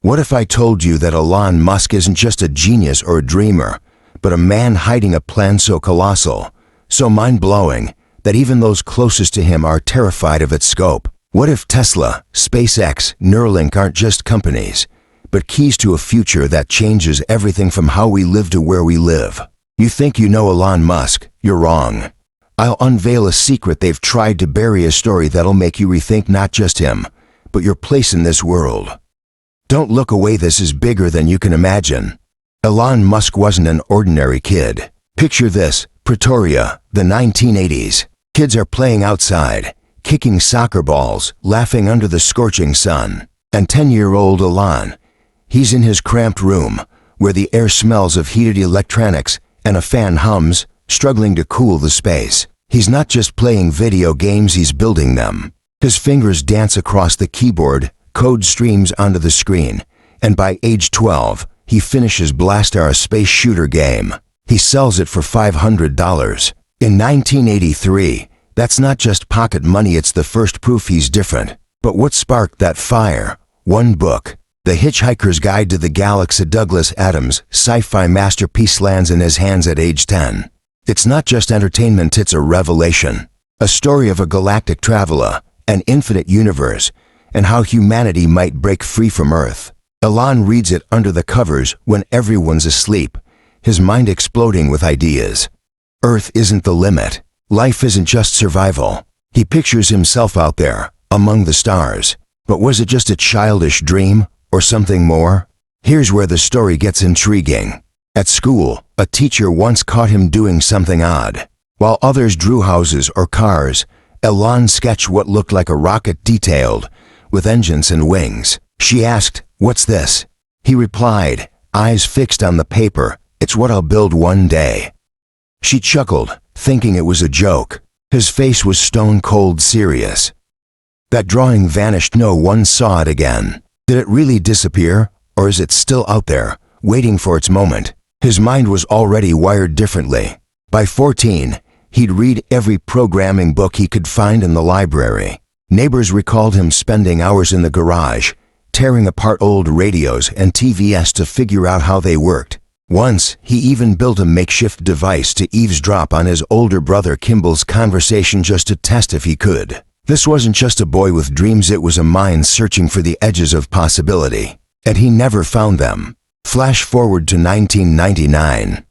What if I told you that Elon Musk isn't just a genius or a dreamer, but a man hiding a plan so colossal, so mind-blowing, that even those closest to him are terrified of its scope? What if Tesla, SpaceX, Neuralink aren't just companies, but keys to a future that changes everything from how we live to where we live? You think you know Elon Musk? You're wrong. I'll unveil a secret they've tried to bury, a story that'll make you rethink not just him, but your place in this world. Don't look away, this is bigger than you can imagine. Elon Musk wasn't an ordinary kid. Picture this: Pretoria, the 1980s. Kids are playing outside, kicking soccer balls, laughing under the scorching sun. And 10-year-old Elon, he's in his cramped room, where the air smells of heated electronics and a fan hums, struggling to cool the space. He's not just playing video games, he's building them. His fingers dance across the keyboard, code streams onto the screen, and by age 12, he finishes Blaster, a space shooter game. He sells it for $500. In 1983, that's not just pocket money, it's the first proof he's different. But what sparked that fire? One book, The Hitchhiker's Guide to the Galaxy. Douglas Adams' sci-fi masterpiece lands in his hands at age 10. It's not just entertainment, it's a revelation. A story of a galactic traveler, an infinite universe, and how humanity might break free from Earth. Elon reads it under the covers when everyone's asleep, his mind exploding with ideas. Earth isn't the limit. Life isn't just survival. He pictures himself out there, among the stars. But was it just a childish dream, or something more? Here's where the story gets intriguing. At school, a teacher once caught him doing something odd. While others drew houses or cars, Elon sketched what looked like a rocket, detailed, with engines and wings. She asked, "What's this?" He replied, eyes fixed on the paper, "It's what I'll build one day." She chuckled, thinking it was a joke. His face was stone-cold serious. That drawing vanished. No one saw it again. Did it really disappear, or is it still out there, waiting for its moment? His mind was already wired differently. By 14, he'd read every programming book he could find in the library. Neighbors recalled him spending hours in the garage, tearing apart old radios and TVs to figure out how they worked. Once, he even built a makeshift device to eavesdrop on his older brother Kimball's conversation just to test if he could. This wasn't just a boy with dreams, it was a mind searching for the edges of possibility. And he never found them. Flash forward to 1999.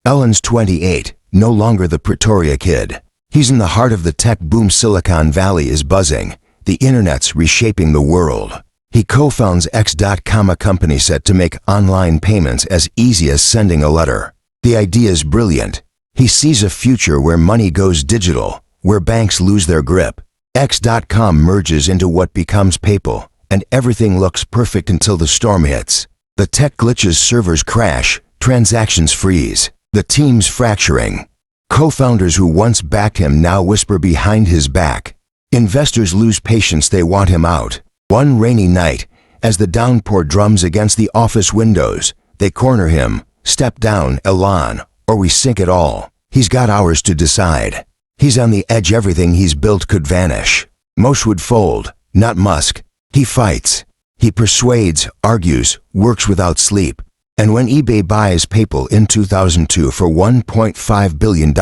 Elon's 28, no longer the Pretoria kid. He's in the heart of the tech boom. Silicon Valley is buzzing. The internet's reshaping the world. He co-founds X.com, a company set to make online payments as easy as sending a letter. The idea is brilliant. He sees a future where money goes digital, where banks lose their grip. X.com merges into what becomes PayPal, and everything looks perfect until the storm hits. The tech glitches, servers crash, transactions freeze, the team's fracturing. Co-founders who once backed him now whisper behind his back. Investors lose patience, they want him out. One rainy night, as the downpour drums against the office windows, they corner him. "Step down, Elon, or we sink it all." He's got hours to decide. He's on the edge. Everything he's built could vanish. Most would fold, not Musk. He fights. He persuades, argues, works without sleep. And when eBay buys PayPal in 2002 for $1.5 billion,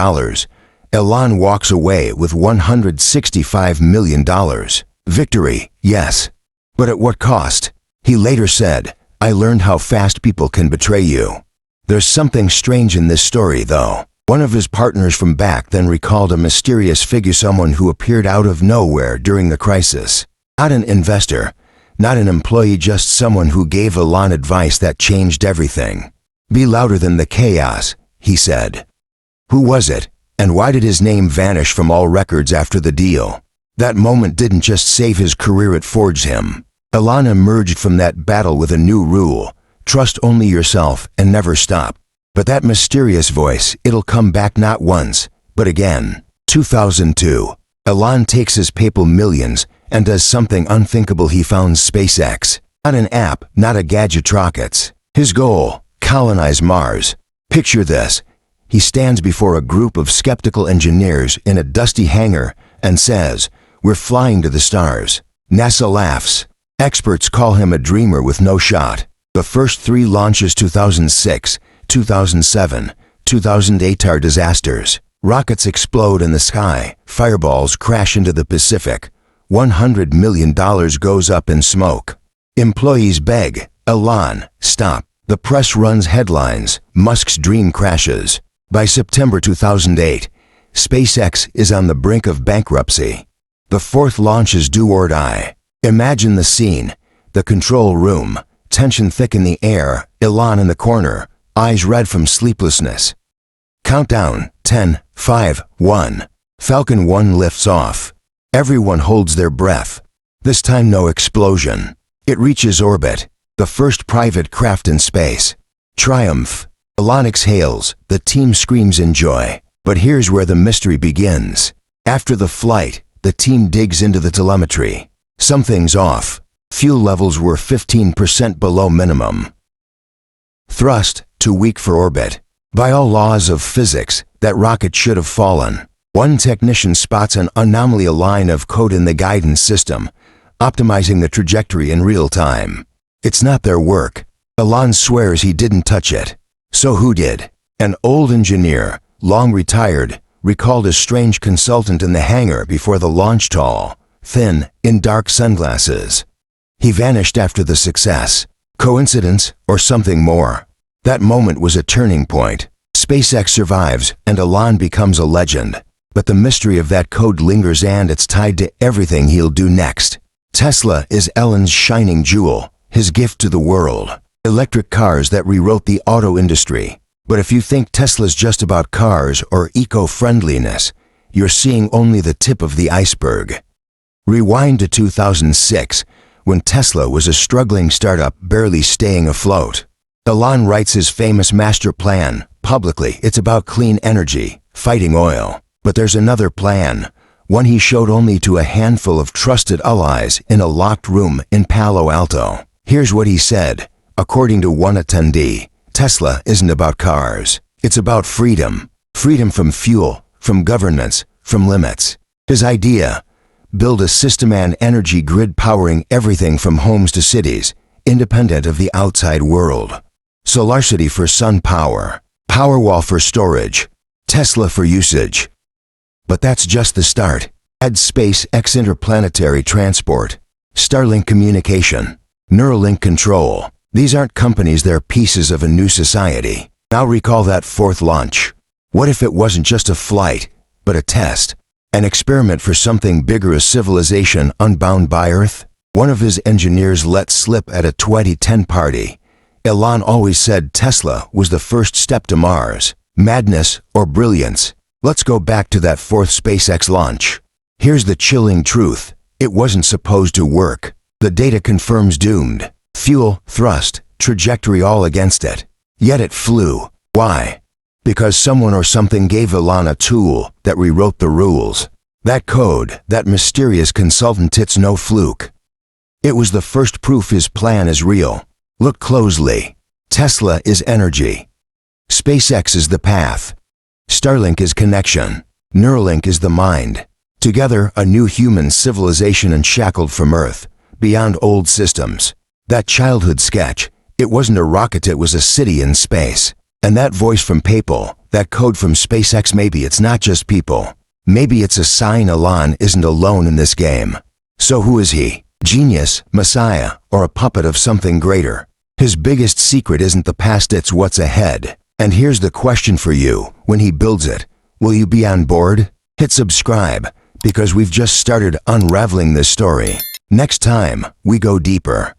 Elon walks away with $165 million. Victory, yes. But at what cost? He later said, "I learned how fast people can betray you." There's something strange in this story, though. One of his partners from back then recalled a mysterious figure, someone who appeared out of nowhere during the crisis. Not an investor, not an employee, just someone who gave Elon advice that changed everything. "Be louder than the chaos," he said. Who was it, and why did his name vanish from all records after the deal? That moment didn't just save his career, it forged him. Elon emerged from that battle with a new rule: trust only yourself and never stop. But that mysterious voice, it'll come back not once, but again. 2002. Elon takes his PayPal millions and does something unthinkable. He founds SpaceX. Not an app, not a gadget, rockets. His goal, colonize Mars. Picture this. He stands before a group of skeptical engineers in a dusty hangar and says, "We're flying to the stars." NASA laughs. Experts call him a dreamer with no shot. The first 3 launches 2006, 2007, 2008 are disasters. Rockets explode in the sky, fireballs crash into the Pacific. $100 million goes up in smoke. Employees beg, Elon, stop. The press runs headlines, Musk's dream crashes. By September 2008, SpaceX is on the brink of bankruptcy. The 4th launch is do or die. Imagine the scene, the control room, tension thick in the air, Elon in the corner, eyes red from sleeplessness. Countdown, 10, 5, 1. Falcon 1 lifts off. Everyone holds their breath. This time no explosion. It reaches orbit, the first private craft in space. Triumph. Elon exhales, the team screams in joy. But here's where the mystery begins. After the flight, the team digs into the telemetry. Something's off. Fuel levels were 15% below minimum. Thrust, too weak for orbit. By all laws of physics, that rocket should have fallen. One technician spots an anomaly, a line of code in the guidance system, optimizing the trajectory in real time. It's not their work. Elon swears he didn't touch it. So who did? An old engineer, long retired, recalled a strange consultant in the hangar before the launch, tall, thin, in dark sunglasses. He vanished after the success. Coincidence or something more? That moment was a turning point. SpaceX survives and Elon becomes a legend. But the mystery of that code lingers, and it's tied to everything he'll do next. Tesla is Elon's shining jewel, his gift to the world. Electric cars that rewrote the auto industry. But if you think Tesla's just about cars or eco-friendliness, you're seeing only the tip of the iceberg. Rewind to 2006, when Tesla was a struggling startup barely staying afloat. Elon writes his famous master plan. Publicly, it's about clean energy, fighting oil. But there's another plan, one he showed only to a handful of trusted allies in a locked room in Palo Alto. Here's what he said. According to one attendee, Tesla isn't about cars. It's about freedom. Freedom from fuel, from governance, from limits. His idea: build a system and energy grid powering everything from homes to cities, independent of the outside world. SolarCity for sun power, Powerwall for storage, Tesla for usage. But that's just the start. Add SpaceX interplanetary transport, Starlink communication, Neuralink control. These aren't companies, they're pieces of a new society. Now recall that 4th launch. What if it wasn't just a flight, but a test? An experiment for something bigger, a civilization unbound by Earth? One of his engineers let slip at a 2010 party. Elon always said Tesla was the first step to Mars. Madness or brilliance? Let's go back to that 4th SpaceX launch. Here's the chilling truth. It wasn't supposed to work. The data confirms doomed. Fuel, thrust, trajectory all against it. Yet it flew. Why? Because someone or something gave Elon a tool that rewrote the rules. That code, that mysterious consultant, it's no fluke. It was the first proof his plan is real. Look closely. Tesla is energy. SpaceX is the path. Starlink is connection. Neuralink is the mind. Together, a new human civilization unshackled from Earth, beyond old systems. That childhood sketch, it wasn't a rocket, it was a city in space. And that voice from PayPal, that code from SpaceX, maybe it's not just people. Maybe it's a sign Elon isn't alone in this game. So who is he? Genius, messiah, or a puppet of something greater? His biggest secret isn't the past, it's what's ahead. And here's the question for you. When he builds it, will you be on board? Hit subscribe, because we've just started unraveling this story. Next time, we go deeper.